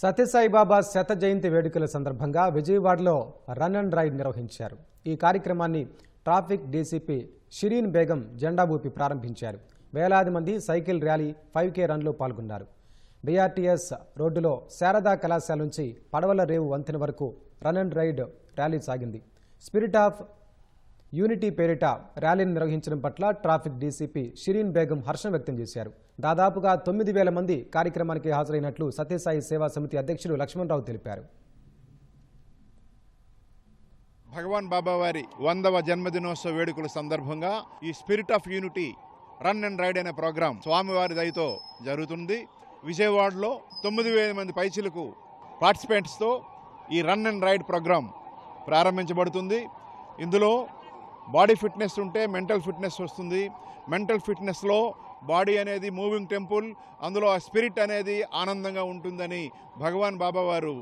సత్యసాయిబాబా శత జయంతి వేడుకల సందర్భంగా విజయవాడలో రన్ అండ్ రైడ్ నిర్వహించారు. ఈ కార్యక్రమాన్ని ట్రాఫిక్ డీసీపీ షిరీన్ బేగం జెండా ఊపి ప్రారంభించారు. వేలాది మంది సైకిల్ ర్యాలీ 5K రన్లో పాల్గొన్నారు. బీఆర్టీఎస్ రోడ్డులో శారదా కళాశాల నుంచి పడవల రేవు వంతెన వరకు రన్ అండ్ రైడ్ ర్యాలీ సాగింది. స్పిరిట్ ఆఫ్ యూనిటీ పేరిట ర్యాలీని నిర్వహించడం పట్ల ట్రాఫిక్ డీసీపీ షిరీన్ బేగం హర్షం వ్యక్తం చేశారు. దాదాపుగా 9,000 మంది కార్యక్రమానికి హాజరైనట్లు సత్యసాయి సేవా సమితి అధ్యక్షుడు లక్ష్మణరావు తెలిపారు. భగవాన్ బాబా వారి 100వ జన్మదినోత్సవ వేడుకల సందర్భంగా ఈ spirit of unity run and ride అనే ప్రోగ్రాం స్వామివారి దయతో జరుగుతుంది. విజయవాడలో 9,000 మంది పైచిలకు పార్టిసిపెంట్స్తో ఈ రన్ అండ్ రైడ్ ప్రోగ్రాం ప్రారంభించబడుతుంది. ఇందులో బాడీ ఫిట్నెస్ ఉంటే మెంటల్ ఫిట్నెస్ వస్తుంది. మెంటల్ ఫిట్నెస్లో బాడీ అనేది మూవింగ్ టెంపుల్, అందులో ఆ స్పిరిట్ అనేది ఆనందంగా ఉంటుందని భగవాన్ బాబా వారు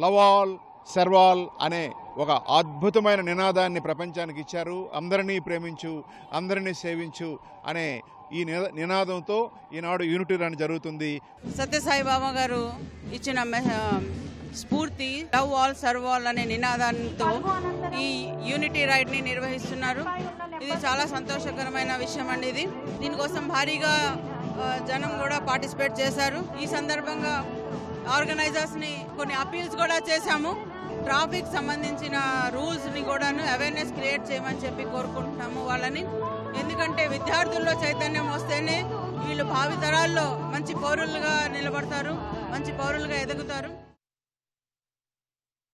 లవ్ ఆల్ సర్వ్ ఆల్ అనే ఒక అద్భుతమైన నినాదాన్ని ప్రపంచానికి ఇచ్చారు. అందరినీ ప్రేమించు, అందరినీ సేవించు అనే ఈ నినాదంతో ఈనాడు యూనిటీ రన్ జరుగుతుంది. సత్యసాయి బాబా గారు ఇచ్చిన స్ఫూర్తి లవ్ ఆల్ సర్వ్ ఆల్ అనే నినాదంతో ఈ యూనిటీ రైడ్ ని నిర్వహిస్తున్నారు. ఇది చాలా సంతోషకరమైన విషయం అండి. దీనికోసం భారీగా జనం కూడా పార్టిసిపేట్ చేశారు. ఈ సందర్భంగా ఆర్గనైజర్స్ ని కొన్ని అపీల్స్ కూడా చేశాము. ట్రాఫిక్ సంబంధించిన రూల్స్ ని కూడా అవేర్నెస్ క్రియేట్ చేయమని చెప్పి కోరుకుంటున్నాము వాళ్ళని. ఎందుకంటే విద్యార్థుల్లో చైతన్యం వస్తేనే వీళ్ళు భావితరాల్లో మంచి పౌరులుగా నిలబడతారు, మంచి పౌరులుగా ఎదుగుతారు.